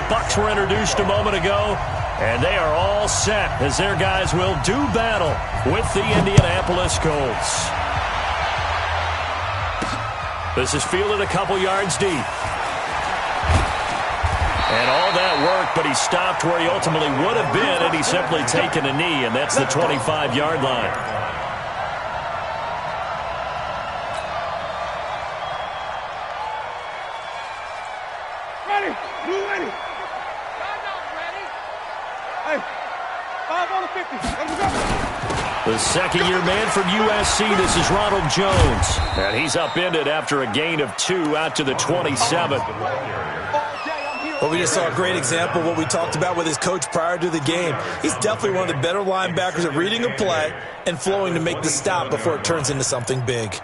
Bucs were introduced a moment ago, and they are all set as their guys will do battle with the Indianapolis Colts. This is fielded a couple yards deep. And all that work, but he stopped where he ultimately would have been had he simply taken a knee, and that's the 25-yard line. Ready. You ready? Hey, 5 on the 50. Let me go. The second-year man from USC, this is Ronald Jones. And he's upended after a gain of 2 out to the 27. Well, we just saw a great example of what we talked about with his coach prior to the game. He's definitely one of the better linebackers at reading a play and flowing to make the stop before it turns into something big.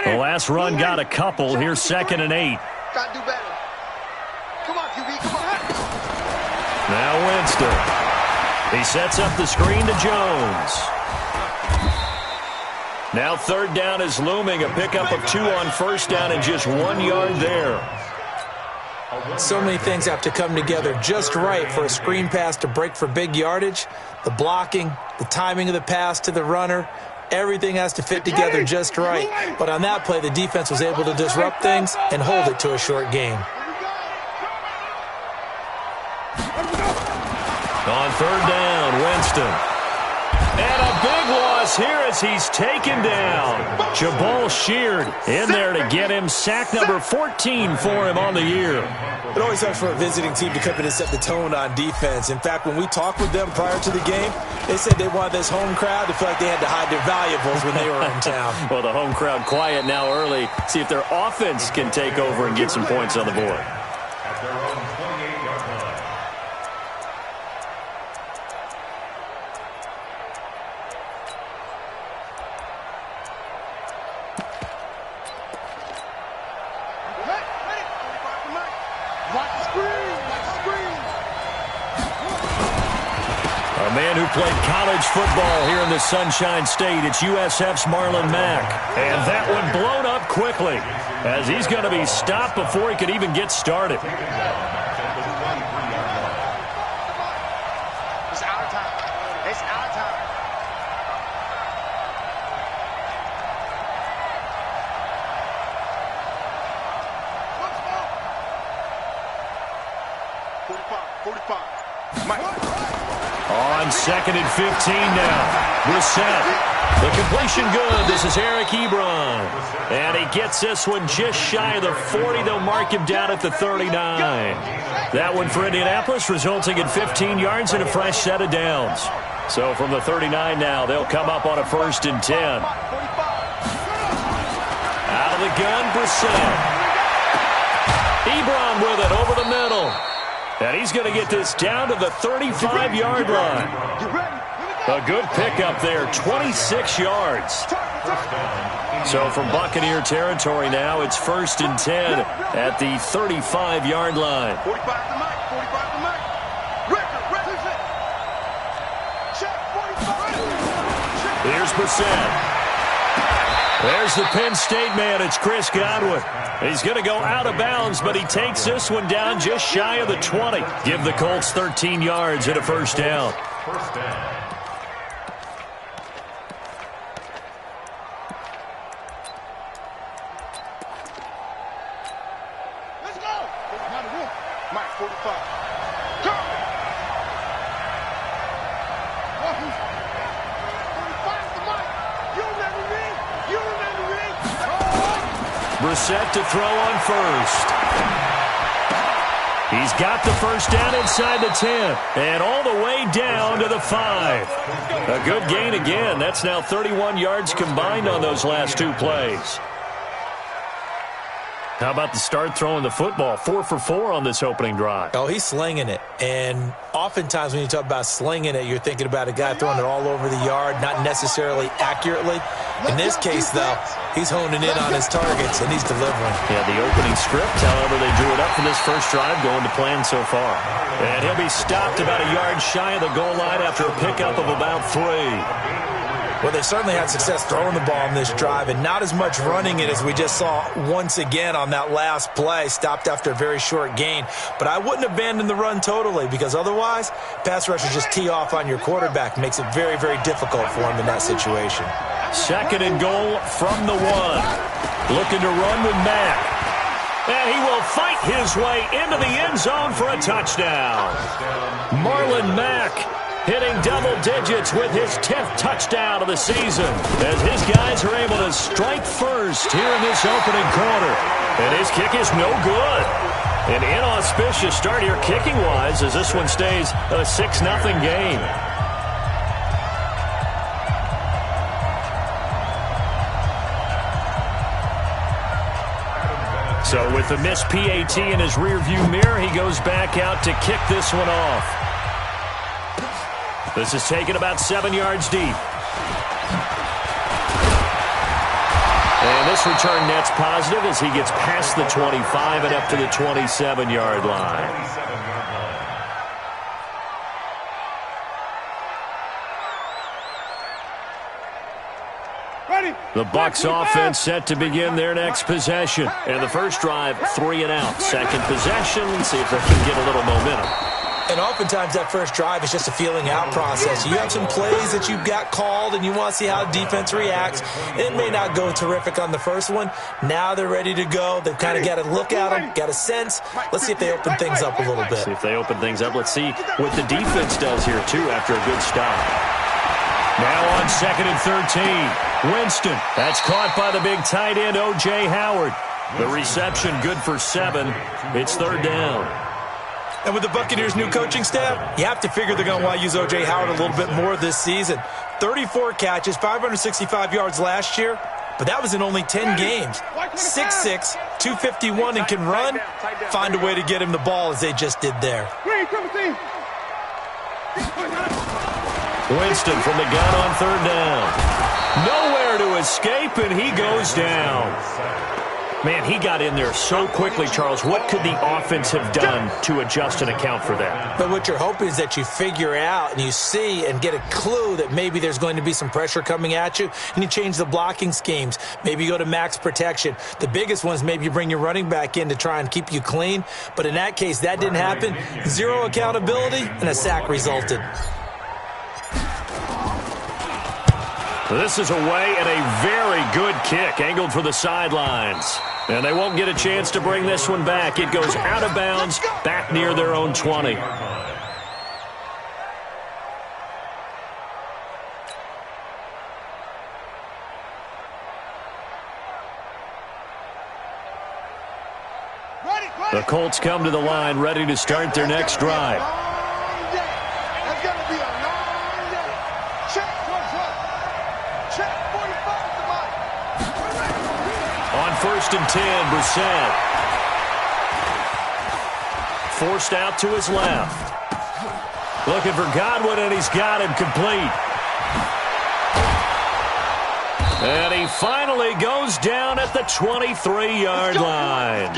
The last run got a couple. Here's 2nd and 8. Got to do better. Come on, QB, come on. Now Winston. He sets up the screen to Jones. Now 3rd down is looming. A pickup of 2 on 1st down and just 1 yard there. So many things have to come together just right for a screen pass to break for big yardage. The blocking, the timing of the pass to the runner, everything has to fit together just right. But on that play, the defense was able to disrupt things and hold it to a short game. On 3rd down, Winston. And a big loss here as he's taken down. Jabal Sheard in there to get him. Sack number 14 for him on the year. It always helps for a visiting team to come in and set the tone on defense. In fact, when we talked with them prior to the game, they said they wanted this home crowd to feel like they had to hide their valuables when they were in town. Well, the home crowd quiet now early. See if their offense can take over and get some points on the board. A man who played college football here in the Sunshine State. It's USF's Marlon Mack. And that one blown up quickly as he's going to be stopped before he could even get started. It's our time. It's our time. On 2nd and 15 now. Brissett. The completion good. This is Eric Ebron. And he gets this one just shy of the 40. They'll mark him down at the 39. That one for Indianapolis resulting in 15 yards and a fresh set of downs. So from the 39 now, they'll come up on a 1st and 10. Out of the gun, Brissett. Ebron with it over the middle. And he's going to get this down to the 35-yard line. A good pickup there, 26 yards. So from Buccaneer territory now, it's 1st and 10 at the 35-yard line. Here's Brissett. There's the Penn State man. It's Chris Godwin. He's going to go out of bounds, but he takes this one down just shy of the 20. Give the Colts 13 yards and a 1st down. Let's go. Mike, 45. Go. Brissett to throw on 1st. He's got the 1st down inside the 10. And all the way down to the 5. A good gain again. That's now 31 yards combined on those last 2 plays. How about the start throwing the football? 4 for 4 on this opening drive. Oh, he's slinging it. And oftentimes when you talk about slinging it, you're thinking about a guy throwing it all over the yard, not necessarily accurately. In this case, though, he's honing in on his targets, and he's delivering. Yeah, the opening script, however, they drew it up for this first drive, going to plan so far. And he'll be stopped about a yard shy of the goal line after a pickup of about 3. Well, they certainly had success throwing the ball on this drive, and not as much running it as we just saw once again on that last play, stopped after a very short gain. But I wouldn't abandon the run totally, because otherwise, pass rushers just tee off on your quarterback. Makes it very, very difficult for him in that situation. 2nd and goal from the 1. Looking to run with Mack. And he will fight his way into the end zone for a touchdown. Marlon Mack hitting double digits with his 10th touchdown of the season, as his guys are able to strike first here in this opening quarter. And his kick is no good. An inauspicious start here kicking-wise, as this one stays a 6-0 game. So with the missed PAT in his rearview mirror, he goes back out to kick this one off. This is taken about 7 yards deep. And this return net's positive as he gets past the 25 and up to the 27-yard line. The Bucs offense set to begin their next possession. And the first drive, 3 and out. Second possession, see if they can get a little momentum. And oftentimes that first drive is just a feeling out process. You have some plays that you've got called and you want to see how defense reacts. It may not go terrific on the first one. Now they're ready to go. They've kind of got to look at them, got a sense. Let's see if they open things up a little bit. See if they open things up. Let's see what the defense does here, too, after a good stop. Now on 2nd and 13. Winston. That's caught by the big tight end, O.J. Howard. The reception good for 7. It's 3rd down. And with the Buccaneers' new coaching staff, you have to figure they're going to want to use O.J. Howard a little bit more this season. 34 catches, 565 yards last year, but that was in only 10 games. 6'6", 251, and can run. Find a way to get him the ball as they just did there. Winston from the gun on 3rd down. Nowhere to escape, and he goes down. Man, he got in there so quickly, Charles. What could the offense have done to adjust and account for that? But what you're hoping is that you figure out and you see and get a clue that maybe there's going to be some pressure coming at you, and you change the blocking schemes. Maybe you go to max protection. The biggest one is maybe you bring your running back in to try and keep you clean. But in that case, that didn't happen. 0 accountability, and a sack resulted. This is away and a very good kick, angled for the sidelines. And they won't get a chance to bring this one back. It goes out of bounds, back near their own 20. The Colts come to the line, ready to start their next drive. On 1st and 10, Brissett. Forced out to his left. Looking for Godwin, and he's got him complete. And he finally goes down at the 23-yard line.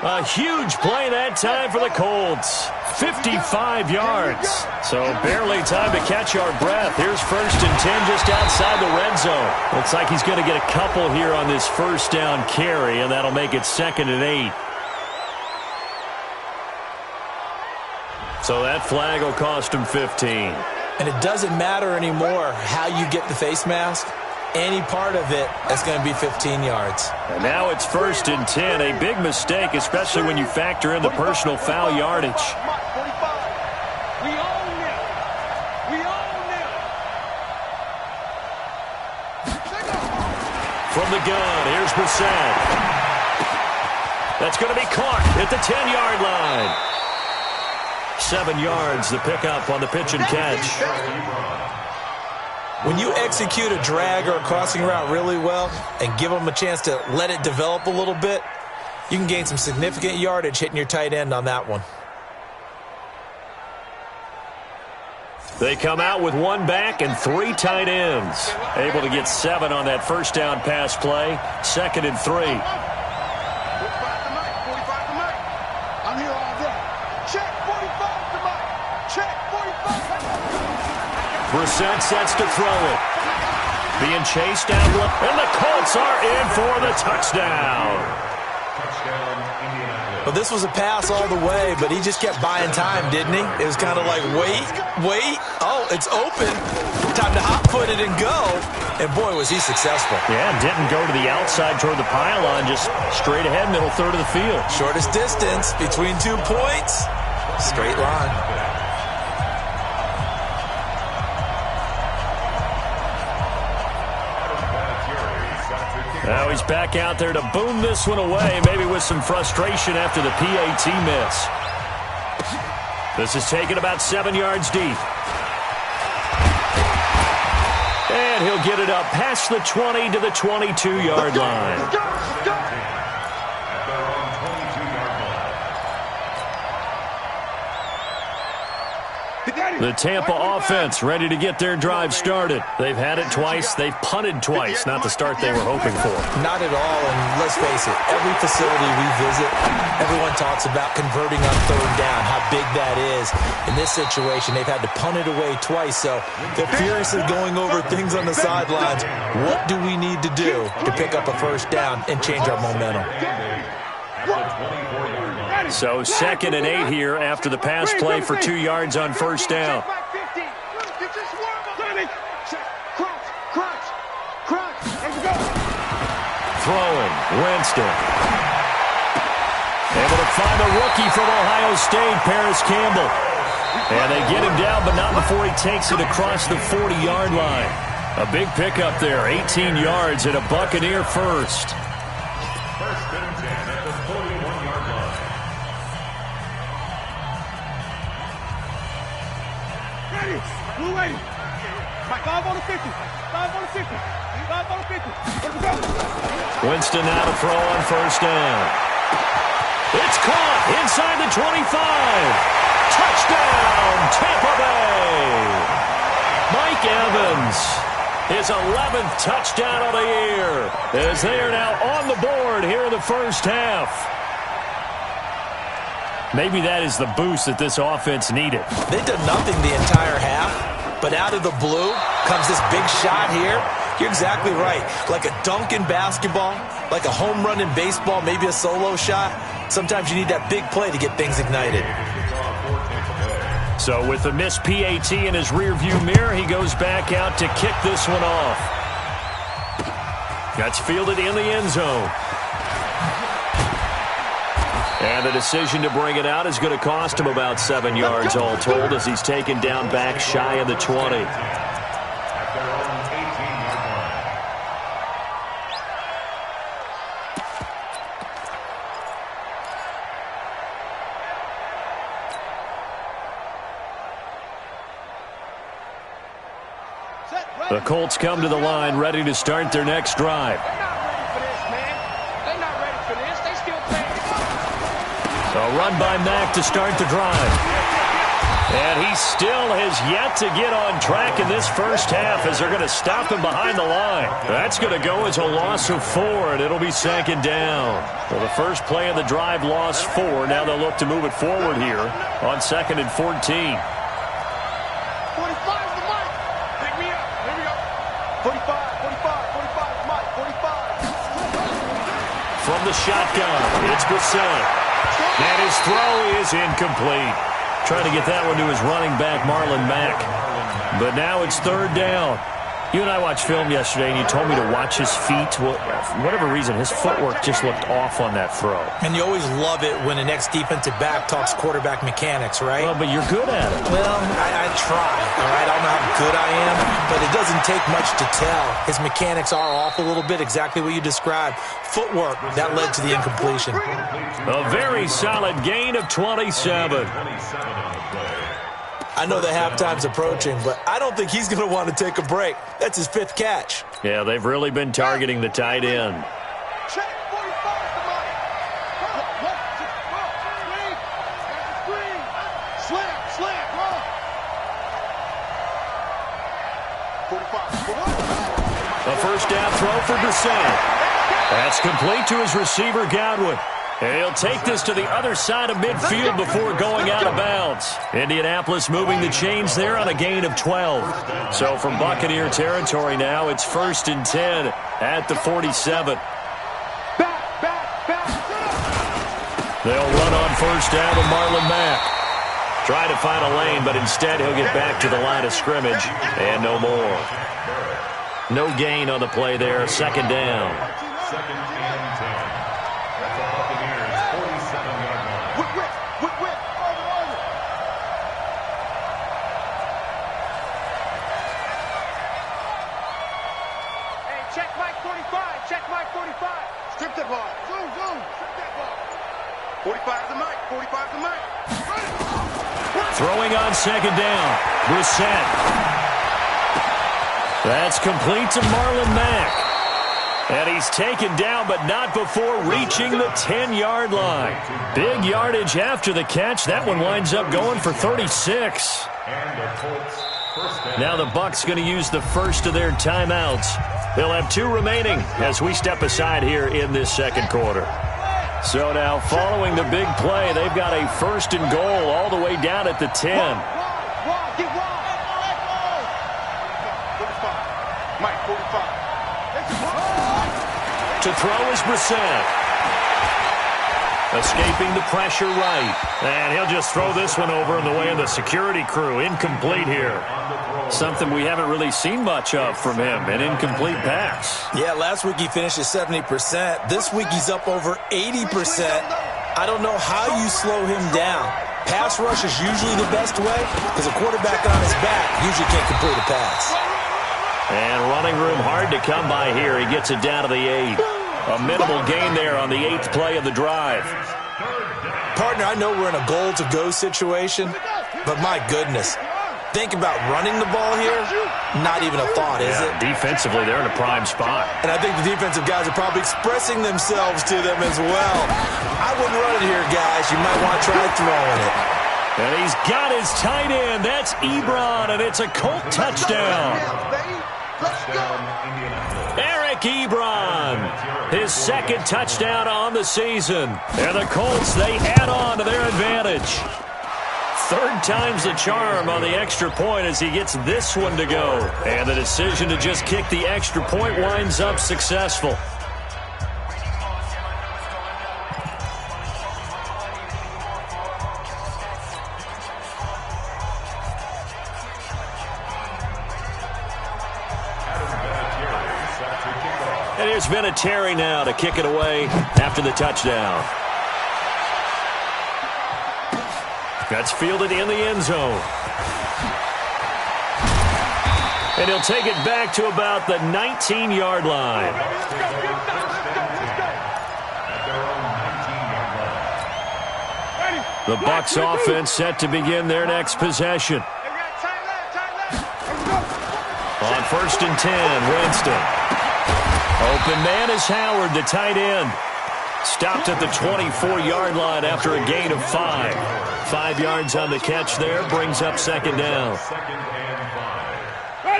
A huge play that time for the Colts. 55 yards. So barely time to catch our breath. Here's 1st and 10 just outside the red zone. Looks like he's going to get a couple here on this first down carry, and that'll make it 2nd and 8. So that flag will cost him 15. And it doesn't matter anymore how you get the face mask. Any part of it is going to be 15 yards. And now it's 1st and 10. A big mistake, especially when you factor in the personal foul yardage. From the gun, here's Brissett. That's going to be caught at the 10-yard line. 7 yards, the pickup on the pitch and catch. When you execute a drag or a crossing route really well and give them a chance to let it develop a little bit, you can gain some significant yardage hitting your tight end on that one. They come out with one back and 3 tight ends. Able to get 7 on that first down pass play. 2nd and 3. 45 to Mike. I'm here all day. Check 45 to Mike. Check 45. Brissett sets to throw it. Being chased down, and the Colts are in for the touchdown. Well, this was a pass all the way, but he just kept buying time, didn't he? It was kind of like, wait. Oh, it's open. Time to hot-foot it and go. And, boy, was he successful. Yeah, didn't go to the outside toward the pylon, just straight ahead, middle third of the field. Shortest distance between 2 points. Straight line. Now he's back out there to boom this one away, maybe with some frustration after the PAT miss. This is taken about 7 yards deep. And he'll get it up past the 20 to the 22-yard line. The Tampa offense ready to get their drive started. They've had it twice. They've punted twice. Not the start they were hoping for. Not at all, and let's face it, every facility we visit, everyone talks about converting on 3rd down, how big that is. In this situation, they've had to punt it away twice, so they're furiously going over things on the sidelines. What do we need to do to pick up a 1st down and change our momentum? So 2nd and 8 here after the pass play for 2 yards on 1st down. Throwing, Winston. Able to find a rookie from Ohio State, Paris Campbell. And they get him down, but not before he takes it across the 40-yard line. A big pickup there, 18 yards and a Buccaneer first. 1st and 10 at the 41-yard line. Ready. Blue ready. Mike, 5 on the 50. 5 on the 50. 5 on the 50. Let's go. Winston now to throw on 1st down. It's caught inside the 25. Touchdown, Tampa Bay. Mike Evans, his 11th touchdown of the year, as they are now on the board here in the first half. Maybe that is the boost that this offense needed. They did nothing the entire half, but out of the blue comes this big shot here. You're exactly right. Like a dunk in basketball, like a home run in baseball, maybe a solo shot. Sometimes you need that big play to get things ignited. So with the missed PAT in his rearview mirror, he goes back out to kick this one off. That's fielded in the end zone. And the decision to bring it out is going to cost him about 7 yards all told, as he's taken down back shy of the 20. The Colts come to the line, ready to start their next drive. So a run by Mack to start the drive. And he still has yet to get on track in this first half, as they're going to stop him behind the line. That's going to go as a loss of 4, and it'll be 2nd down. Well, the first play of the drive lost 4. Now they'll look to move it forward here on 2nd and 14. 45, Mike, 45. From the shotgun, it's Brissett. And his throw is incomplete. Trying to get that one to his running back, Marlon Mack. But now it's 3rd down. You and I watched film yesterday, and you told me to watch his feet. Well, for whatever reason, his footwork just looked off on that throw. And you always love it when the next defensive back talks quarterback mechanics, right? Well, but you're good at it. Well, I try, all right? I don't know how good I am, but it doesn't take much to tell. His mechanics are off a little bit, exactly what you described. Footwork, that led to the incompletion. A very solid gain of 27. I know the halftime's approaching, but I don't think he's going to want to take a break. That's his 5th catch. Yeah, they've really been targeting the tight end. Check 45 to Mike. Screen. Slam. A first down throw for Brissett. That's complete to his receiver, Godwin. And he'll take this to the other side of midfield before going out of bounds. Indianapolis moving the chains there on a gain of 12. So from Buccaneer territory now, it's 1st and 10 at the 47. They'll run on first down with Marlon Mack. Try to find a lane, but instead he'll get back to the line of scrimmage and no more. No gain on the play there, 2nd down. 2nd and 10. That's the Buccaneers' 47-yard line. Hey, check Mike 45. Check Mike 45. Strip that ball. Zoom. Strip that ball. 45 to Mike. 45 to Mike. Throwing on 2nd down. Brissett. That's complete to Marlon Mack. And he's taken down, but not before reaching the 10-yard line. Big yardage after the catch. That one winds up going for 36. Now the Bucs going to use the first of their timeouts. They'll have 2 remaining as we step aside here in this 2nd quarter. So now following the big play, they've got a 1st and goal all the way down at the 10. Mike 45. To throw is Brissett. Escaping the pressure right. And he'll just throw this one over in the way of the security crew. Incomplete here. Something we haven't really seen much of from him. An incomplete pass. Yeah, last week he finished at 70%. This week he's up over 80%. I don't know how you slow him down. Pass rush is usually the best way because a quarterback on his back usually can't complete a pass. And running room hard to come by here. He gets it down to the 8. A minimal gain there on the 8th play of the drive. Partner, I know we're in a goal-to-go situation, but my goodness. Think about running the ball here. Not even a thought, is it? Defensively, they're in a prime spot. And I think the defensive guys are probably expressing themselves to them as well. I wouldn't run it here, guys. You might want to try throwing it. And he's got his tight end. That's Ebron, and it's a Colt touchdown. Eric Ebron, his 2nd touchdown on the season. And the Colts, they add on to their advantage. 3rd time's the charm on the extra point as he gets this one to go. And the decision to just kick the extra point winds up successful. And here's Vinatieri now to kick it away after the touchdown. That's fielded in the end zone. And he'll take it back to about the 19-yard line. The Bucs offense set to begin their next possession. On 1st and 10, Winston. Open man is Howard, the tight end. Stopped at the 24-yard line after a gain of 5. 5 yards on the catch there, brings up 2nd down.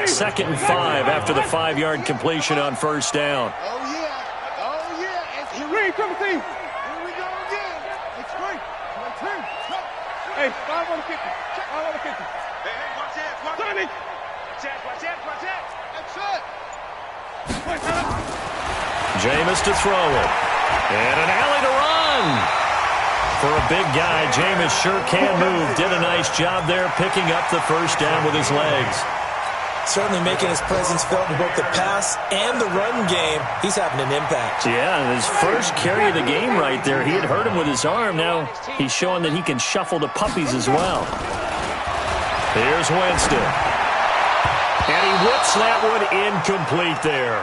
2nd and 5 after the 5-yard completion on 1st down. Oh, yeah. It's Green, come see. Here we go again. It's great. Hey, 5 on the 50. 5 on the 50. Hey, watch that. Watch Sonny. that. That's it. Jameis to throw it. And an alley to run. For a big guy, Jameis sure can move. Did a nice job there picking up the 1st down with his legs. Certainly making his presence felt in both the pass and the run game. He's having an impact. Yeah, his first carry of the game right there. He had hurt him with his arm. Now he's showing that he can shuffle the puppies as well. Here's Winston. And he whips that one incomplete there.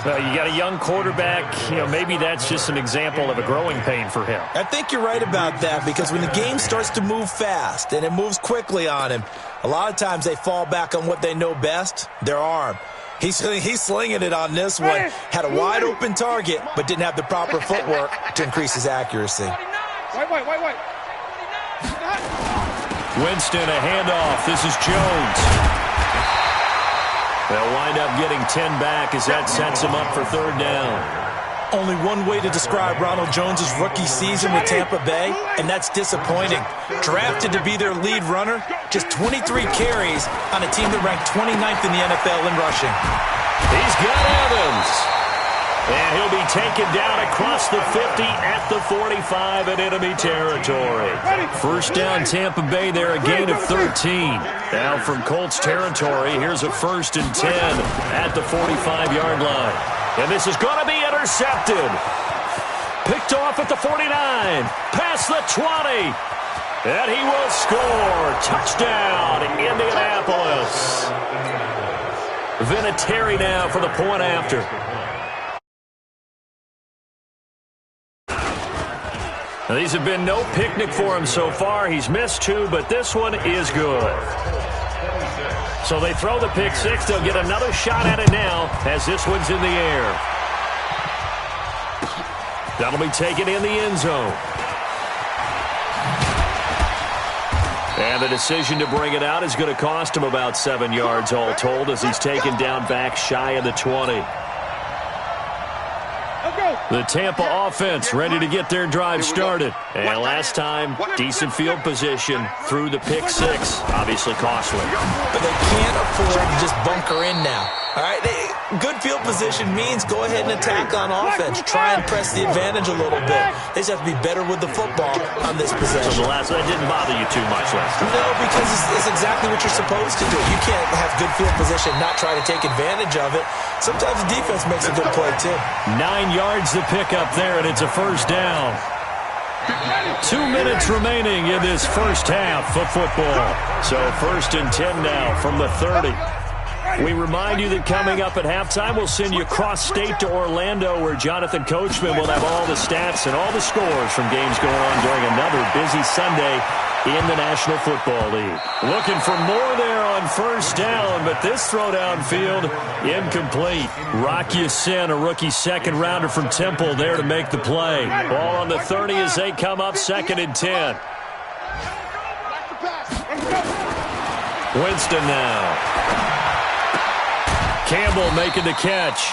You got a young quarterback. Maybe that's just an example of a growing pain for him. I think you're right about that because when the game starts to move fast and it moves quickly on him, a lot of times they fall back on what they know best, their arm. He's slinging it on this one. Had a wide open target, but didn't have the proper footwork to increase his accuracy. White. Winston, a handoff. This is Jones. They'll wind up getting 10 back as that sets them up for third down. Only one way to describe Ronald Jones' rookie season with Tampa Bay, and that's disappointing. Drafted to be their lead runner, just 23 carries on a team that ranked 29th in the NFL in rushing. He's got Evans. And he'll be taken down across the 50 at the 45 in enemy territory. First down, Tampa Bay there, a gain of 13. Now from Colts territory, here's a 1st and 10 at the 45-yard line. And this is going to be intercepted. Picked off at the 49, past the 20. And he will score. Touchdown, Indianapolis. Vinatieri now for the point after. Now, these have been no picnic for him so far. He's missed 2, but this one is good. So they throw the pick 6. They'll get another shot at it now as this one's in the air. That'll be taken in the end zone. And the decision to bring it out is going to cost him about 7 yards all told as he's taken down back shy of the 20. The Tampa offense ready to get their drive started. And last time, decent field position through the pick 6. Obviously costly. But they can't afford to just bunker in now. All right, good field position means go ahead and attack on offense. Try and press the advantage a little bit. They just have to be better with the football on this possession. So that didn't bother you too much last time? No, because it's exactly what you're supposed to do. You can't have good field position, not try to take advantage of it. Sometimes the defense makes a good play, too. 9 yards to pick up there, and it's a first down. 2 minutes remaining in this first half of football. So 1st and 10 now from the 30. We remind you that coming up at halftime, we'll send you cross-state to Orlando, where Jonathan Coachman will have all the stats and all the scores from games going on during another busy Sunday in the National Football League. Looking for more there on first down, but this throw downfield incomplete. Rocky Sin, a rookie second-rounder from Temple, there to make the play. Ball on the 30 as they come up 2nd and 10. Winston now. Campbell making the catch.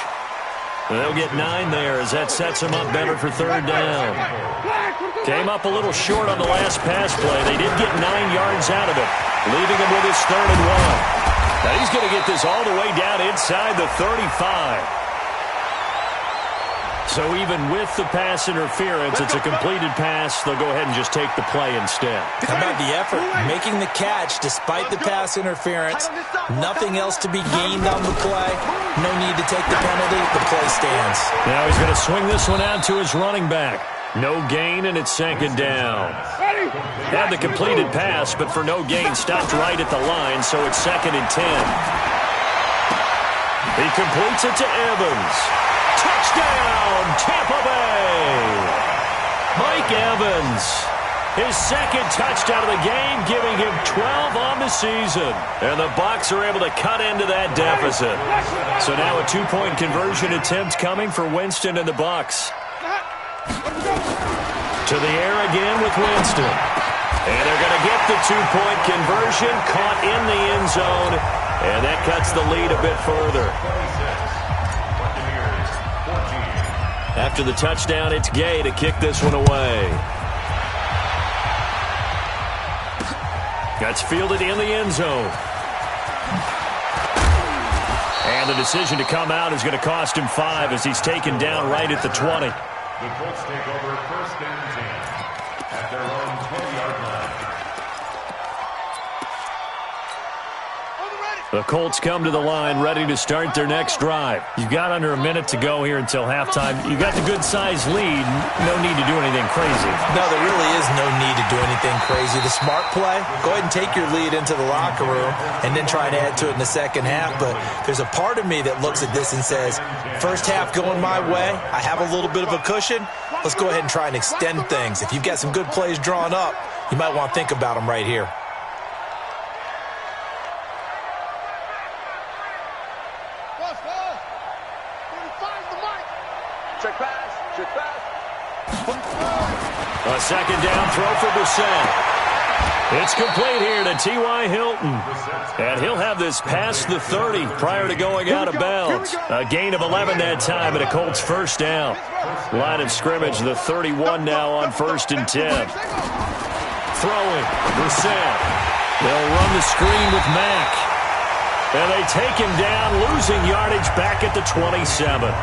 They'll get 9 there as that sets him up better for third down. Came up a little short on the last pass play. They did get 9 yards out of it, leaving him with his 3rd and 1. Now he's going to get this all the way down inside the 35. So even with the pass interference, it's a completed pass. They'll go ahead and just take the play instead. How about the effort? Making the catch despite the pass interference. Nothing else to be gained on the play. No need to take the penalty. The play stands. Now he's going to swing this one out to his running back. No gain, and it's 2nd down. Had the completed pass, but for no gain, stopped right at the line, so it's 2nd and 10. He completes it to Evans. Touchdown, Tampa Bay! Mike Evans, his 2nd touchdown of the game, giving him 12 on the season. And the Bucs are able to cut into that deficit. So now a 2-point conversion attempt coming for Winston and the Bucs. To the air again with Winston. And they're going to get the 2-point conversion, caught in the end zone. And that cuts the lead a bit further. After the touchdown, it's Gay to kick this one away. That's fielded in the end zone. And the decision to come out is going to cost him 5 as he's taken down right at the 20. The Colts take over 1st and 10 at their own 20-yard line. The Colts come to the line ready to start their next drive. You've got under a minute to go here until halftime. You've got the good-sized lead. No need to do anything crazy. No, there really is no need to do anything crazy. The smart play, go ahead and take your lead into the locker room and then try and add to it in the second half. But there's a part of me that looks at this and says, first half going my way, I have a little bit of a cushion. Let's go ahead and try and extend things. If you've got some good plays drawn up, you might want to think about them right here. A 2nd down throw for Brissett. It's complete here to T.Y. Hilton. And he'll have this past the 30 prior to going out of bounds. A gain of 11 that time and a Colts first down. Line of scrimmage, the 31 now on 1st and 10. Throwing, Brissett. They'll run the screen with Mack. And they take him down, losing yardage back at the 27.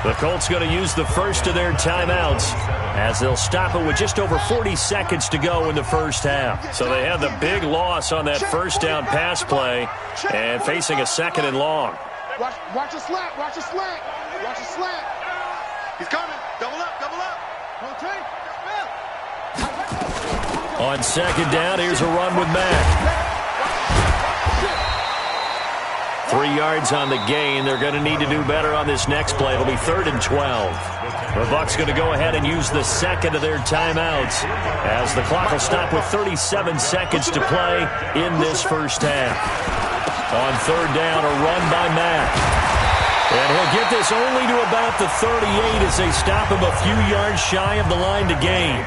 The Colts going to use the first of their timeouts as they'll stop it with just over 40 seconds to go in the first half. So they had the big loss on that first down pass play and facing a 2nd and long. Watch a slant. Watch a slant. Watch a slant. He's coming. Double up. Double up. Rotate. On 2nd down, here's a run with Mack. 3 yards on the gain. They're going to need to do better on this next play. It'll be 3rd and 12. The Bucs going to go ahead and use the second of their timeouts as the clock will stop with 37 seconds to play in this first half. On 3rd down, a run by Mack. And he'll get this only to about the 38 as they stop him a few yards shy of the line to gain.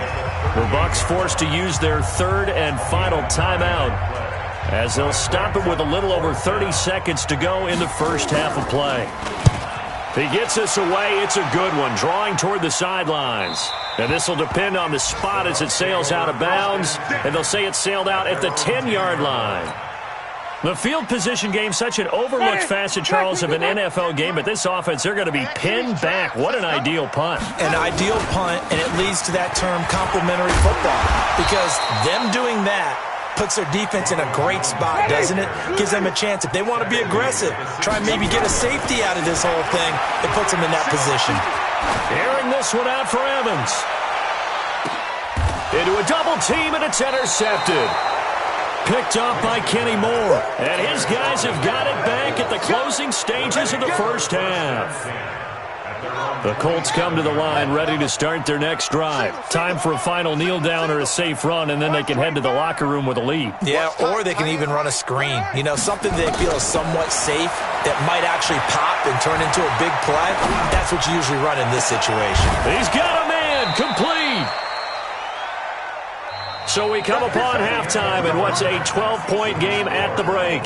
The Bucs forced to use their 3rd and final timeout as they'll stop it with a little over 30 seconds to go in the first half of play. If he gets this away, it's a good one, drawing toward the sidelines. And this will depend on the spot as it sails out of bounds, and they'll say it sailed out at the 10-yard line. The field position game, such an overlooked facet, Charles, of an NFL game, but this offense, they're going to be pinned back. What an ideal punt. An ideal punt, and it leads to that term complementary football, because them doing that puts their defense in a great spot, doesn't it? Gives them a chance. If they want to be aggressive, try and maybe get a safety out of this whole thing, it puts them in that position. Airing this one out for Evans. Into a double team, and it's intercepted. Picked up by Kenny Moore. And his guys have got it back at the closing stages of the first half. The Colts come to the line ready to start their next drive. Time for a final kneel down or a safe run, and then they can head to the locker room with a lead. Yeah, or they can even run a screen. You know, something they feel is somewhat safe that might actually pop and turn into a big play. That's what you usually run in this situation. He's got a man, complete. So we come upon halftime in what's a 12-point game at the break.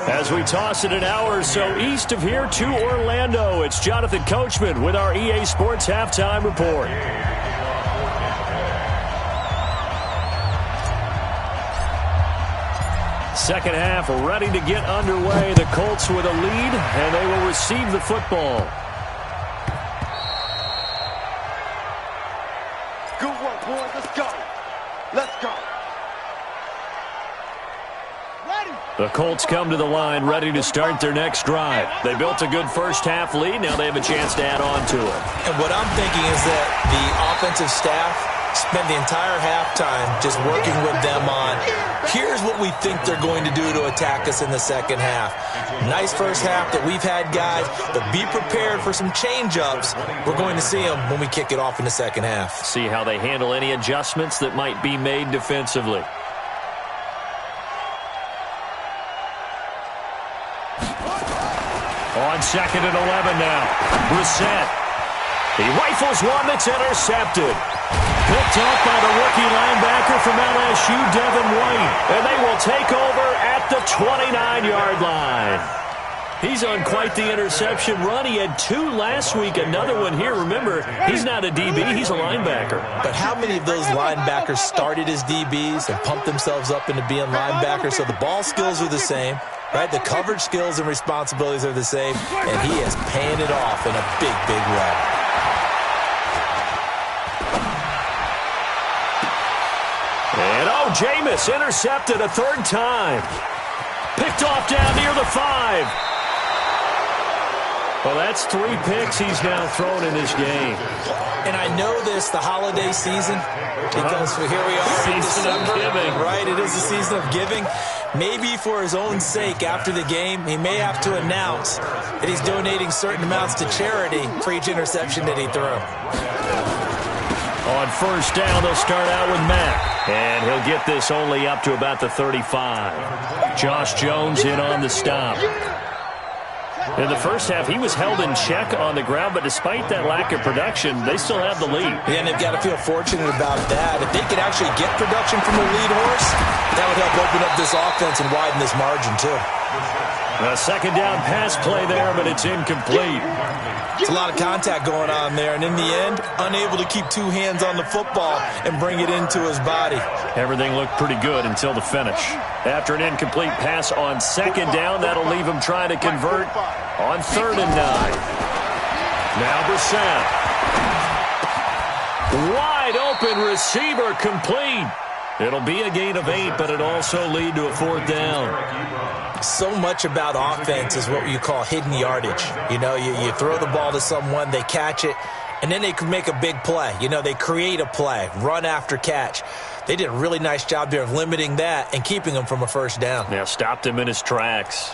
As we toss it an hour or so east of here to Orlando, it's Jonathan Coachman with our EA Sports Halftime Report. Second half ready to get underway. The Colts with a lead, and they will receive the football. Good work, boys. Let's go. Let's go. The Colts come to the line ready to start their next drive. They built a good first half lead. Now they have a chance to add on to it. And what I'm thinking is that the offensive staff spent the entire halftime just working with them on, here's what we think they're going to do to attack us in the second half. Nice first half that we've had, guys, but be prepared for some change-ups. We're going to see them when we kick it off in the second half. See how they handle any adjustments that might be made defensively. On 2nd and 11 now. Brissett. He rifles one that's intercepted. Picked up by the rookie linebacker from LSU, Devin White. And they will take over at the 29-yard line. He's on quite the interception run. He had 2 last week, another one here. Remember, he's not a DB, he's a linebacker. But how many of those linebackers started as DBs and pumped themselves up into being linebackers? So the ball skills are the same, right? The coverage skills and responsibilities are the same, and he is paying it off in a big, big way. And Jameis intercepted a 3rd time. Picked off down near the 5. Well, that's 3 picks he's now thrown in this game. And I know this, the holiday season, because here we are in December, right? It is the season of giving. Maybe for his own sake, after the game, he may have to announce that he's donating certain amounts to charity for each interception that he threw. On 1st down, they'll start out with Mack. And he'll get this only up to about the 35. Josh Jones in on the stop. In the first half, he was held in check on the ground, but despite that lack of production, they still have the lead. Yeah, and they've got to feel fortunate about that. If they could actually get production from the lead horse, that would help open up this offense and widen this margin, too. A second down pass play there, but it's incomplete. It's a lot of contact going on there, and in the end, unable to keep two hands on the football and bring it into his body. Everything looked pretty good until the finish. After an incomplete pass on second down, that'll leave him trying to convert on 3rd and 9. Now Brissett. Wide open receiver complete. It'll be a gain of 8, but it also lead to a 4th down. So much about offense is what you call hidden yardage. You know, you throw the ball to someone, they catch it, and then they can make a big play. You know, they create a play, run after catch. They did a really nice job there of limiting that and keeping him from a 1st down. Yeah, stopped him in his tracks.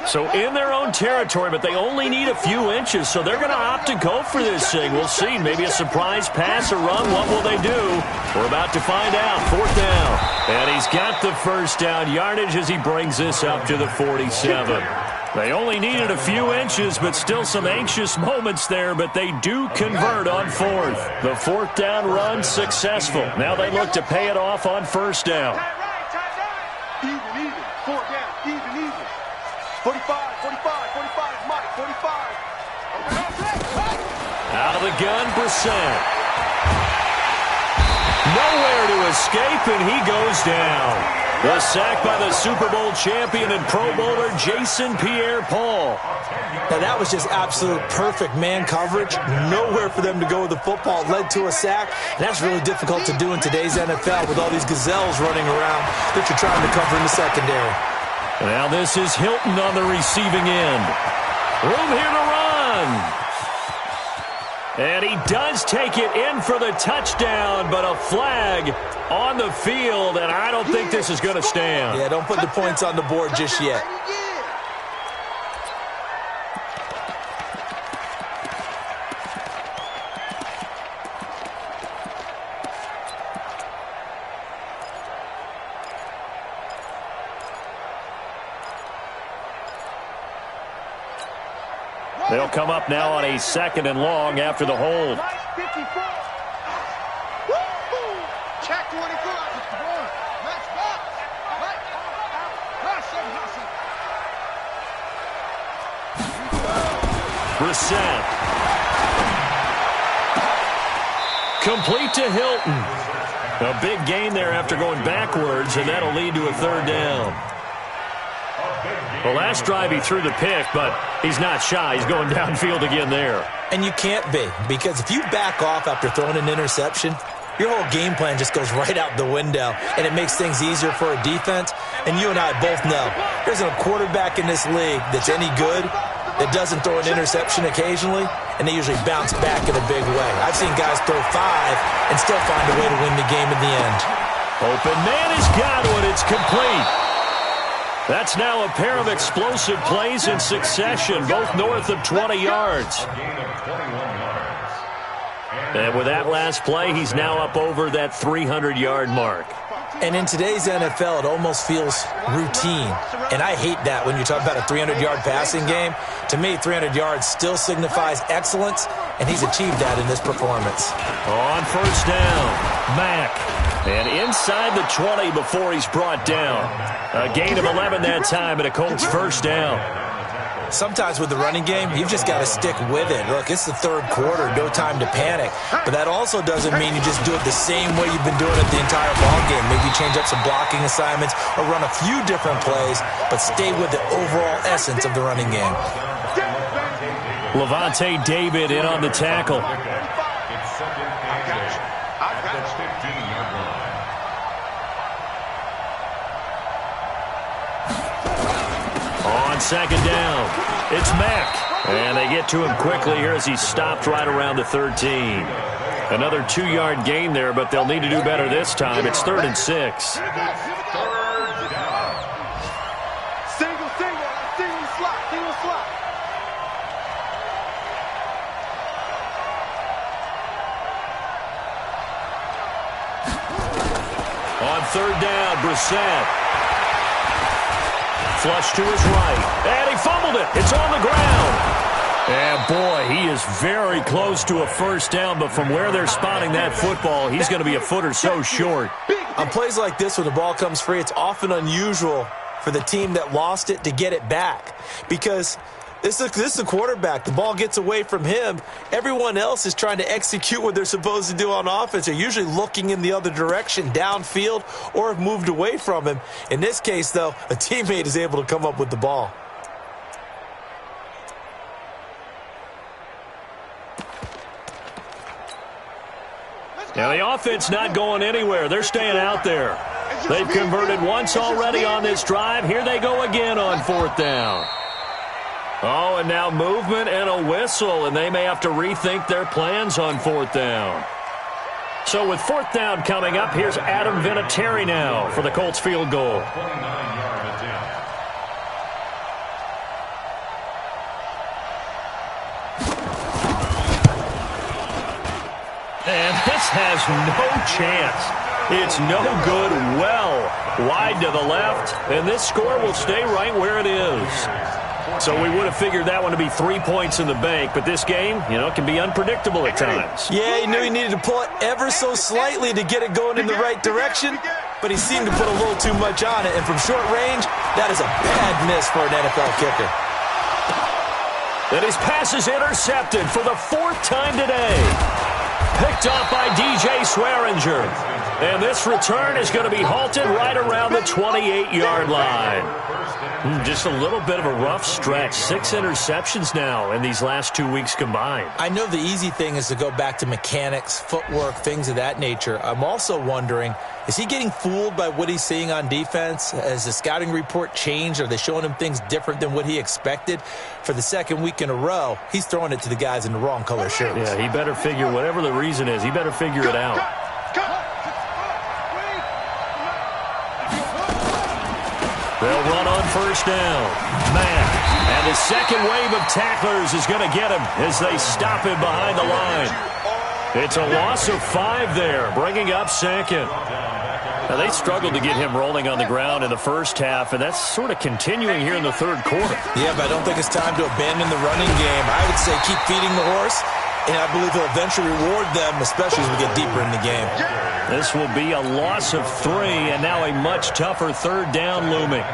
So in their own territory, but they only need a few inches, so they're going to opt to go for this thing. We'll see. Maybe a surprise pass or run. What will they do? We're about to find out. 4th down. And he's got the 1st down yardage as he brings this up to the 47. They only needed a few inches, but still some anxious moments there, but they do convert on 4th. The 4th down run successful. Now they look to pay it off on 1st down. Even. 4th down. Even. 45, Mike, 45. Out of the gun, Brissett. Nowhere to escape, and he goes down. The sack by the Super Bowl champion and Pro Bowler Jason Pierre-Paul. Now, that was just absolute perfect man coverage. Nowhere for them to go with the football. It led to a sack, and that's really difficult to do in today's NFL with all these gazelles running around that you're trying to cover in the secondary. Now this is Hilton on the receiving end. Room here to run. And he does take it in for the touchdown, but a flag on the field, and I don't think this is going to stand. Yeah, don't put the points on the board just yet. They'll come up now on a 2nd and long after the hold. Check 24. Brissett. Complete to Hilton. A big gain there after going backwards, and that'll lead to a 3rd down. The last drive he threw the pick, but he's not shy. He's going downfield again there. And you can't be, because if you back off after throwing an interception, your whole game plan just goes right out the window, and it makes things easier for a defense. And you and I both know there's a quarterback in this league that's any good that doesn't throw an interception occasionally, and they usually bounce back in a big way. I've seen guys throw 5 and still find a way to win the game in the end. Open man has got one. It's complete. That's now a pair of explosive plays in succession, both north of 20 yards. And with that last play, he's now up over that 300-yard mark. And in today's NFL, it almost feels routine. And I hate that when you talk about a 300-yard passing game. To me, 300 yards still signifies excellence, and he's achieved that in this performance. On 1st down, Mack. And inside the 20 before he's brought down. A gain of 11 that time, and a Colts 1st down. Sometimes with the running game, you've just got to stick with it. Look, it's the 3rd quarter, no time to panic. But that also doesn't mean you just do it the same way you've been doing it the entire ball game. Maybe change up some blocking assignments or run a few different plays, but stay with the overall essence of the running game. Levante David in on the tackle. On 2nd down, it's Mack. And they get to him quickly here as he's stopped right around the 13. Another 2-yard gain there, but they'll need to do better this time. It's 3rd and 6. Single slot. third down. Brissett. Flush to his right. And he fumbled it. It's on the ground. And, boy, he is very close to a first down, but from where they're spotting that football, he's going to be a foot or so short. On plays like this where the ball comes free, it's often unusual for the team that lost it to get it back because this is a quarterback. The ball gets away from him. Everyone else is trying to execute what they're supposed to do on offense. They're usually looking in the other direction, downfield, or have moved away from him. In this case, though, a teammate is able to come up with the ball. Now, the offense not going anywhere. They're staying out there. They've converted once already on this drive. Here they go again on fourth down. Oh, and now movement and a whistle, and they may have to rethink their plans on fourth down. So with fourth down coming up, here's Adam Vinatieri now for the Colts field goal. 29-yard attempt. And this has no chance. It's no good, well wide to the left, and this score will stay right where it is. So we would have figured that one to be 3 points in the bank, but this game, can be unpredictable at times. Yeah, he knew he needed to pull it ever so slightly to get it going in the right direction, but he seemed to put a little too much on it, and from short range, that is a bad miss for an NFL kicker. And his pass is intercepted for the fourth time today. Picked off by DJ Swearinger. And this return is going to be halted right around the 28-yard line. Just a little bit of a rough stretch. 6 interceptions now in these last 2 weeks combined. I know the easy thing is to go back to mechanics, footwork, things of that nature. I'm also wondering, is he getting fooled by what he's seeing on defense? Has the scouting report changed? Are they showing him things different than what he expected? For the second week in a row, he's throwing it to the guys in the wrong color shirts. Yeah, he better figure, whatever the reason is, he better figure it out. They'll run on first down. Matt. And his second wave of tacklers is going to get him as they stop him behind the line. It's a loss of 5 there, bringing up second. Now, they struggled to get him rolling on the ground in the first half, and that's sort of continuing here in the third quarter. Yeah, but I don't think it's time to abandon the running game. I would say keep feeding the horse, and I believe he'll eventually reward them, especially as we get deeper in the game. This will be a loss of 3, and now a much tougher third down looming.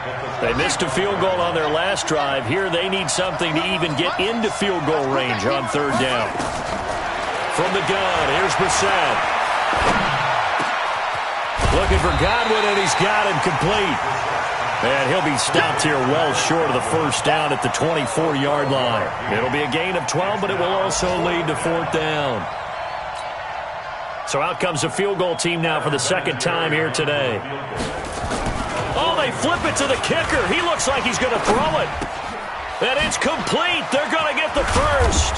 They missed a field goal on their last drive. Here they need something to even get into field goal range on third down. From the gun, here's Brissett. Looking for Godwin, and he's got him complete. And he'll be stopped here well short of the first down at the 24-yard line. It'll be a gain of 12, but it will also lead to fourth down. So out comes the field goal team now for the second time here today. Oh, they flip it to the kicker. He looks like he's going to throw it. And it's complete. They're going to get the first.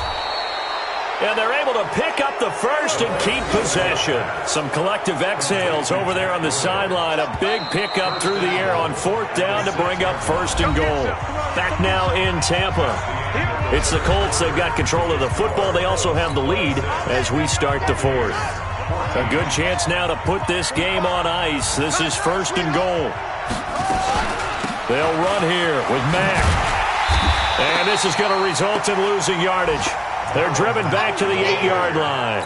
And they're able to pick up the first and keep possession. Some collective exhales over there on the sideline. A big pickup through the air on fourth down to bring up first and goal. Back now in Tampa. It's the Colts. They've got control of the football. They also have the lead as we start the fourth. A good chance now to put this game on ice. This is first and goal. They'll run here with Mack. And this is going to result in losing yardage. They're driven back to the 8-yard line.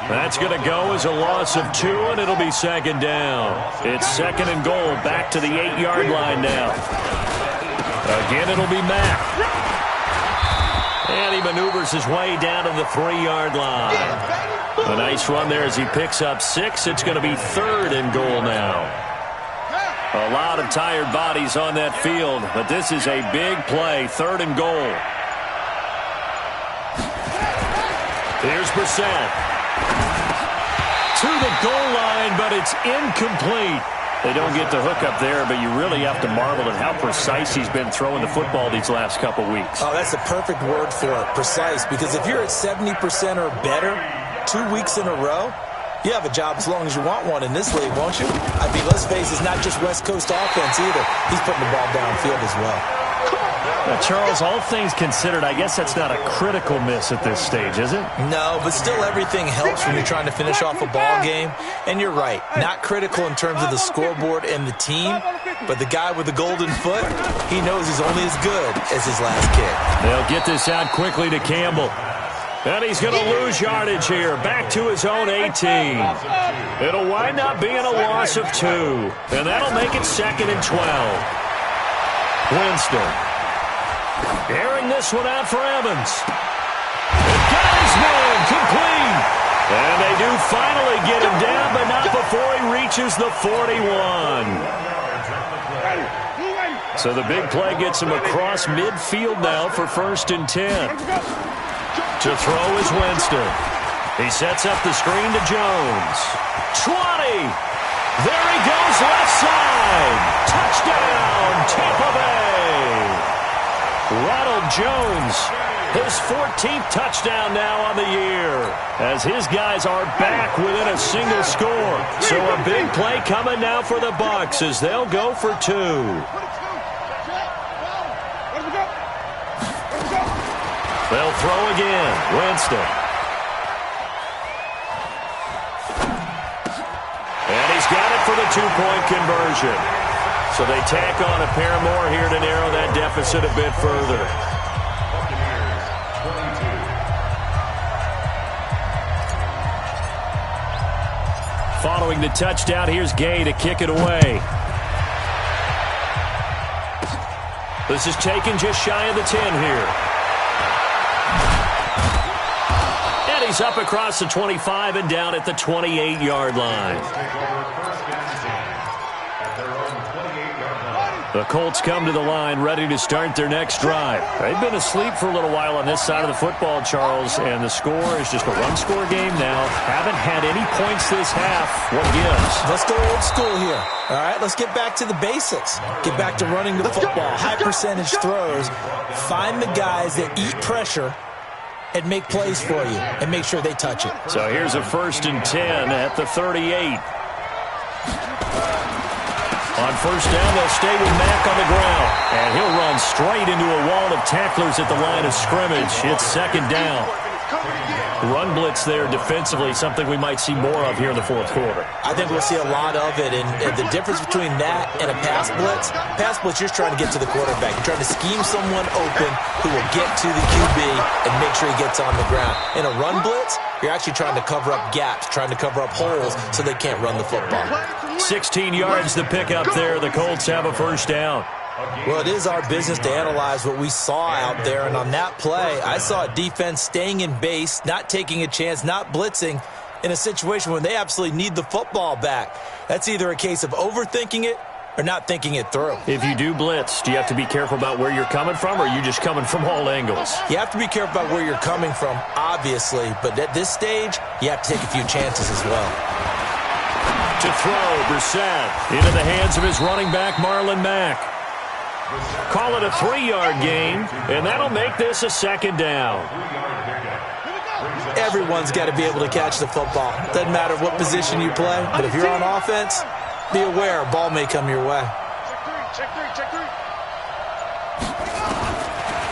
That's going to go as a loss of 2, and it'll be second down. It's second and goal back to the 8-yard line now. Again, it'll be Mack. And he maneuvers his way down to the 3-yard line. A nice run there as he picks up 6. It's going to be third and goal now. A lot of tired bodies on that field, but this is a big play, third and goal. Here's Brissett. To the goal line, but it's incomplete. They don't get the hook up there, but you really have to marvel at how precise he's been throwing the football these last couple weeks. Oh, that's a perfect word for it, precise, because if you're at 70% or better 2 weeks in a row, you have a job as long as you want one in this league, won't you? I mean, let's face it, it's not just West Coast offense either. He's putting the ball downfield as well. Charles, all things considered, I guess that's not a critical miss at this stage, is it? No, but still everything helps when you're trying to finish off a ball game. And you're right, not critical in terms of the scoreboard and the team, but the guy with the golden foot, he knows he's only as good as his last kick. They'll get this out quickly to Campbell. And he's going to lose yardage here, back to his own 18. It'll wind up being a loss of 2, and that'll make it 2nd and 12. Winston airing this one out for Evans. And got his man, complete. And they do finally get him down, but not before he reaches the 41. So the big play gets him across midfield now for 1st and 10. To throw is Winston. He sets up the screen to Jones. 20. There he goes left side. Touchdown, Tampa Bay. Ronald Jones, his 14th touchdown now on the year, as his guys are back within a single score. So a big play coming now for the Bucs as they'll go for 2. They'll throw again. Winston. And he's got it for the 2-point conversion. So they tack on a pair more here to narrow that deficit a bit further. Following the touchdown, here's Gay to kick it away. This is taken just shy of the 10 here. He's up across the 25 and down at the 28-yard line. The Colts come to the line ready to start their next drive. They've been asleep for a little while on this side of the football, Charles, and the score is just a one-score game now. Haven't had any points this half. What gives? Let's go old school here. All right, let's get back to the basics. Get back to running the football, high-percentage throws. Find the guys that eat pressure and make plays for you, and make sure they touch it. So here's a 1st and 10 at the 38. On 1st down, they'll stay with Mack on the ground, and he'll run straight into a wall of tacklers at the line of scrimmage. It's 2nd down. Run blitz there defensively, something we might see more of here in the 4th quarter. I think we'll see a lot of it, and the difference between that and a pass blitz, you're trying to get to the quarterback. You're trying to scheme someone open who will get to the QB and make sure he gets on the ground. In a run blitz, you're actually trying to cover up gaps, trying to cover up holes so they can't run the football. 16 yards to pick up there. The Colts have a 1st down. Well, it is our business to analyze what we saw out there, and on that play, I saw a defense staying in base, not taking a chance, not blitzing in a situation where they absolutely need the football back. That's either a case of overthinking it or not thinking it through. If you do blitz, do you have to be careful about where you're coming from, or are you just coming from all angles? You have to be careful about where you're coming from, obviously, but at this stage, you have to take a few chances as well. To throw, Brissett into the hands of his running back, Marlon Mack. Call it a 3-yard gain, and that'll make this a 2nd down. Everyone's got to be able to catch the football. Doesn't matter what position you play, but if you're on offense, be aware a ball may come your way.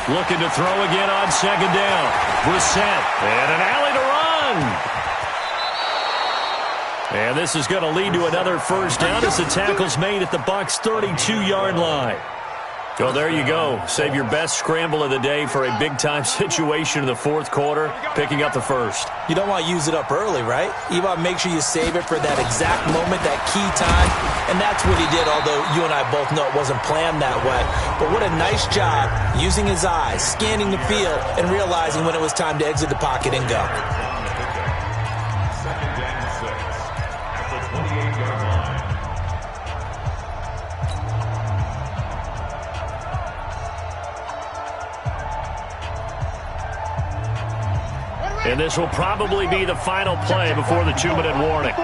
Looking to throw again on 2nd down. Brissett, and an alley to run. And this is going to lead to another 1st down as the tackle's made at the Bucs' 32-yard line. Well, there you go. Save your best scramble of the day for a big-time situation in the 4th quarter, picking up the 1st. You don't want to use it up early, right? You want to make sure you save it for that exact moment, that key time, and that's what he did, although you and I both know it wasn't planned that way. But what a nice job using his eyes, scanning the field, and realizing when it was time to exit the pocket and go. And this will probably be the final play before the 2-minute warning.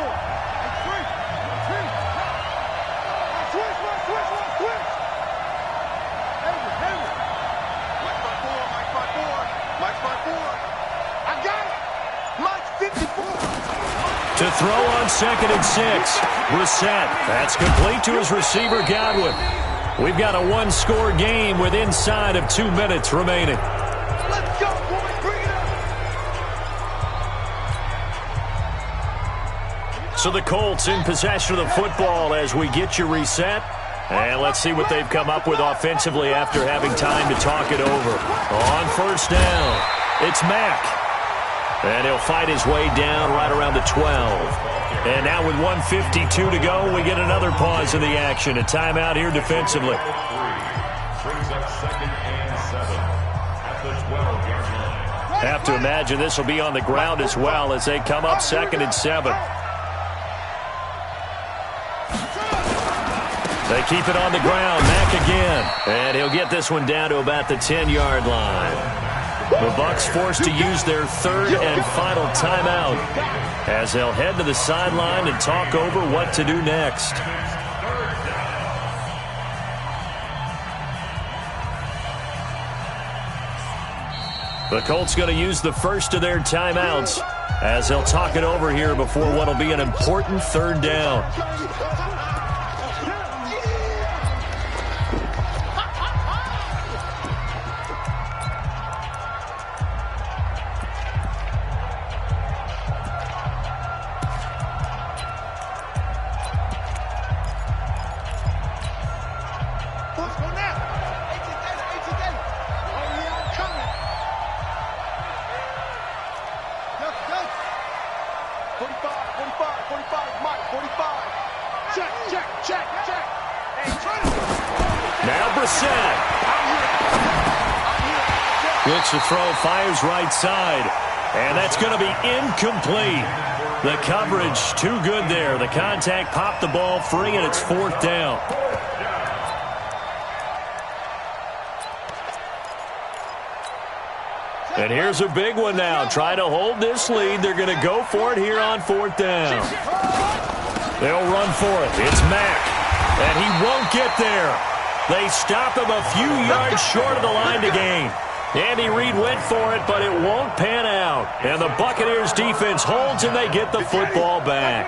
To throw on 2nd and 6. Brissett. That's complete to his receiver, Godwin. We've got a one-score game with inside of 2 minutes remaining. Let's go, boys. Bring it up. So the Colts in possession of the football as we get you reset. And let's see what they've come up with offensively after having time to talk it over. On first down, it's Mack. And he'll fight his way down right around the 12. And now with 1:52 to go, we get another pause in the action. A timeout here defensively. Brings up 2nd and 7 at the 12-yard line. Have to imagine this will be on the ground as well as they come up 2nd and 7. They keep it on the ground. Mack again. And he'll get this one down to about the 10-yard line. The Bucs forced to use their 3rd and final timeout as they'll head to the sideline and talk over what to do next. The Colts going to use the first of their timeouts as they'll talk it over here before what will be an important 3rd down. Looks to throw, fires right side, and that's going to be incomplete. The coverage too good there. The contact popped the ball free, and it's 4th down. And here's a big one now. Try to hold this lead. They're going to go for it here on 4th down. They'll run for it. It's Mack, and he won't get there. They stop him a few yards short of the line to gain. Andy Reid went for it, but it won't pan out. And the Buccaneers defense holds, and they get the football back.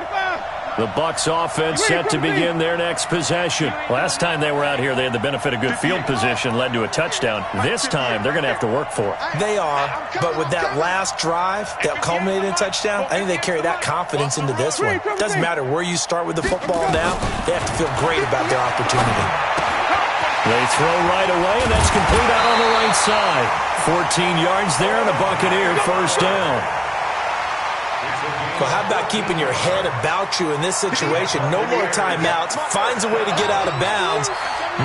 The Bucs offense set to begin their next possession. Last time they were out here, they had the benefit of good field position, led to a touchdown. This time, they're going to have to work for it. They are, but with that last drive that culminated in a touchdown, I think they carry that confidence into this one. Doesn't matter where you start with the football now, they have to feel great about their opportunity. They throw right away, and that's complete out on the right side. 14 yards there, and a Buccaneer first down. Well, how about keeping your head about you in this situation? No more timeouts. Finds a way to get out of bounds.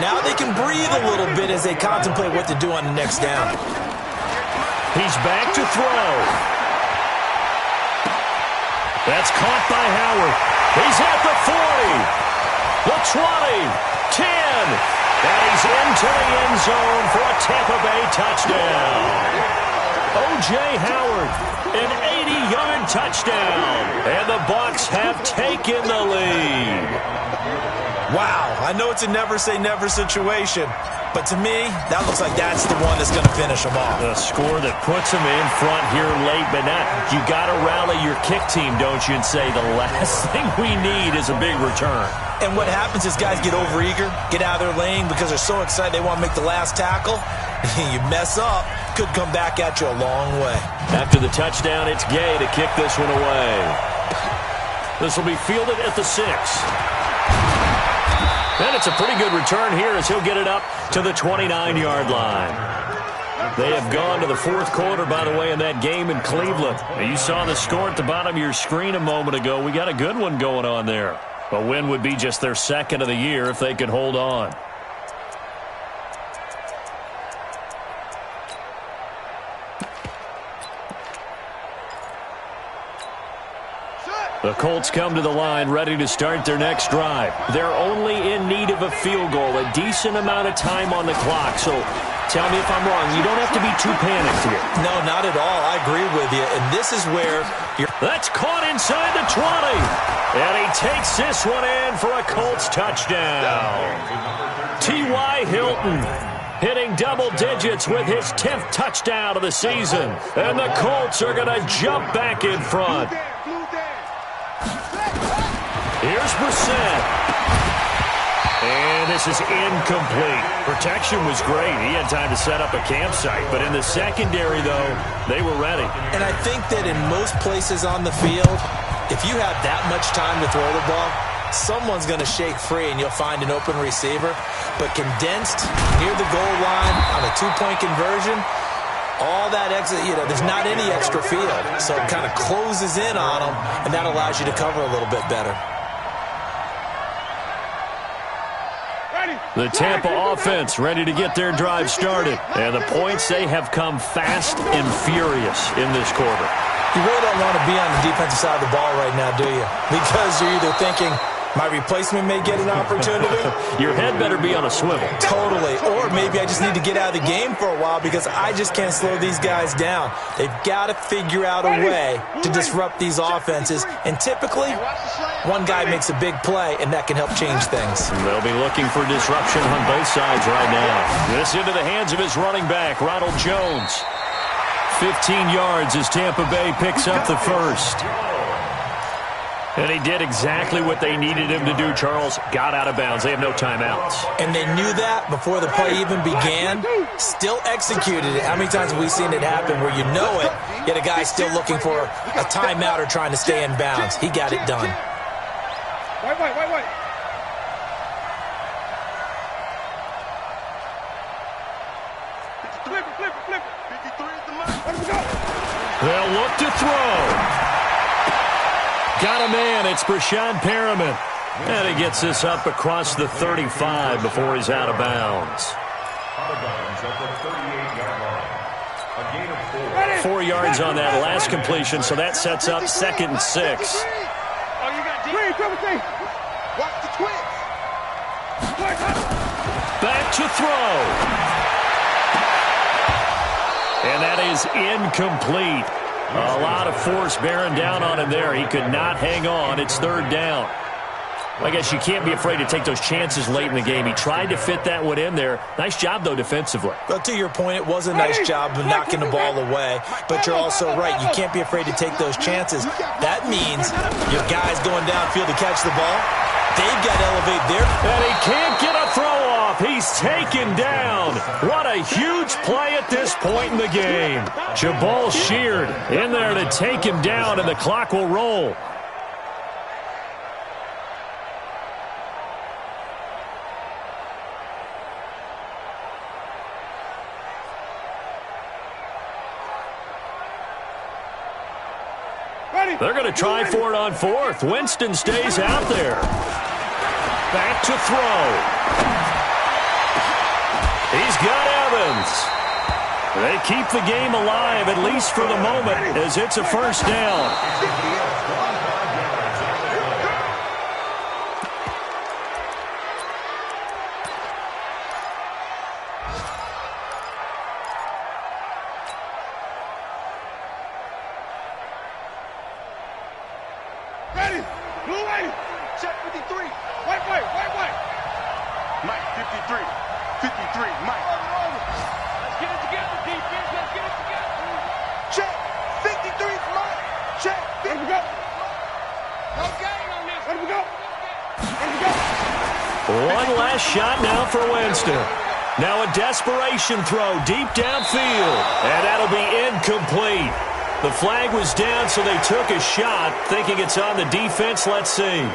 Now they can breathe a little bit as they contemplate what to do on the next down. He's back to throw. That's caught by Howard. He's at the 40, the 20, 10. And he's into the end zone for a Tampa Bay touchdown. O.J. Howard, an 80-yard touchdown. And the Bucs have taken the lead. Wow, I know it's a never-say-never situation, but to me, that looks like that's the one that's going to finish them off. The score that puts them in front here late, but now you got to rally your kick team, don't you, and say the last thing we need is a big return. And what happens is guys get overeager, get out of their lane because they're so excited they want to make the last tackle. You mess up, could come back at you a long way. After the touchdown, it's Gay to kick this one away. This will be fielded at the 6. And it's a pretty good return here as he'll get it up to the 29-yard line. They have gone to the 4th quarter, by the way, in that game in Cleveland. You saw the score at the bottom of your screen a moment ago. We got a good one going on there. A win would be just their 2nd of the year if they could hold on. The Colts come to the line ready to start their next drive. They're only in need of a field goal, a decent amount of time on the clock. So tell me if I'm wrong. You don't have to be too panicked here. No, not at all. I agree with you. And this is where you're... That's caught inside the 20. And he takes this one in for a Colts touchdown. T.Y. Hilton hitting double digits with his 10th touchdown of the season. And the Colts are going to jump back in front. Here's Brissett. And this is incomplete. Protection was great. He had time to set up a campsite. But in the secondary, though, they were ready. And I think that in most places on the field, if you have that much time to throw the ball, someone's going to shake free and you'll find an open receiver. But condensed near the goal line on a two-point conversion, all that extra, there's not any extra field. So it kind of closes in on them, and that allows you to cover a little bit better. The Tampa offense ready to get their drive started. And the points, they have come fast and furious in this quarter. You really don't want to be on the defensive side of the ball right now, do you? Because you're either thinking, my replacement may get an opportunity. Your head better be on a swivel. Totally. Or maybe I just need to get out of the game for a while because I just can't slow these guys down. They've got to figure out a way to disrupt these offenses. And typically, one guy makes a big play, and that can help change things. They'll be looking for disruption on both sides right now. This into the hands of his running back, Ronald Jones. 15 yards as Tampa Bay picks up the first. And he did exactly what they needed him to do, Charles. Got out of bounds. They have no timeouts. And they knew that before the play even began. Still executed it. How many times have we seen it happen where you know it, yet a guy still looking for a timeout or trying to stay in bounds? He got it done. Wait. Flip it. 53 is the mark. Let him go. They'll look to throw. Got a man. It's Brashad Perriman. And he gets this up across the 35 before he's out of bounds. Out of bounds at the 38-yard line. A gain of 4. 4 yards on that last completion, so that sets up 2nd and 6. Oh, you got Green, triple T. Watch the twins. Back to throw. And that is incomplete. A lot of force bearing down on him there. He could not hang on. It's 3rd down. I guess you can't be afraid to take those chances late in the game. He tried to fit that one in there. Nice job, though, defensively. Well, to your point, it was a nice job of knocking the ball away. But you're also right. You can't be afraid to take those chances. That means your guys going downfield to catch the ball, they've got to elevate their... And he can't get a throw off. He's taken down. What a huge play at this point in the game. Jabal Sheard in there to take him down, and the clock will roll. They're going to try for it on 4th. Winston stays out there. Back to throw. He's got Evans. They keep the game alive, at least for the moment, as it's a 1st down. Check 53. Wait. Mike, 53. 53, Mike. Let's get it together, defense. Let's get it together. Check. 53, Mike. Check. Let him go. No gain on this. Let him go. One last shot now for Winston. Now a desperation throw deep downfield. And that'll be incomplete. The flag was down, so they took a shot, thinking it's on the defense. Let's see.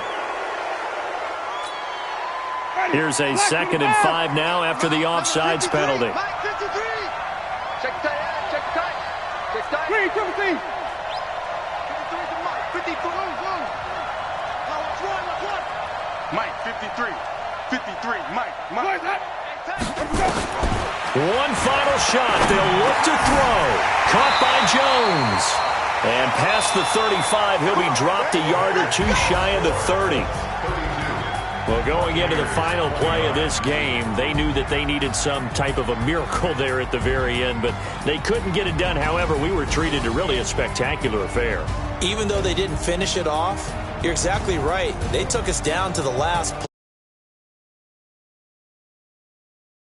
Here's a 2nd and 5 now after the offsides penalty. Check tight. Green, triple T. 53 to Mike. 53. Mike, 53. 53, Mike. One final shot. They'll look to throw. Caught by Jones. And past the 35, he'll be dropped a yard or two shy of the 30. Well, going into the final play of this game, they knew that they needed some type of a miracle there at the very end, but they couldn't get it done. However, we were treated to really a spectacular affair. Even though they didn't finish it off, you're exactly right. They took us down to the last play.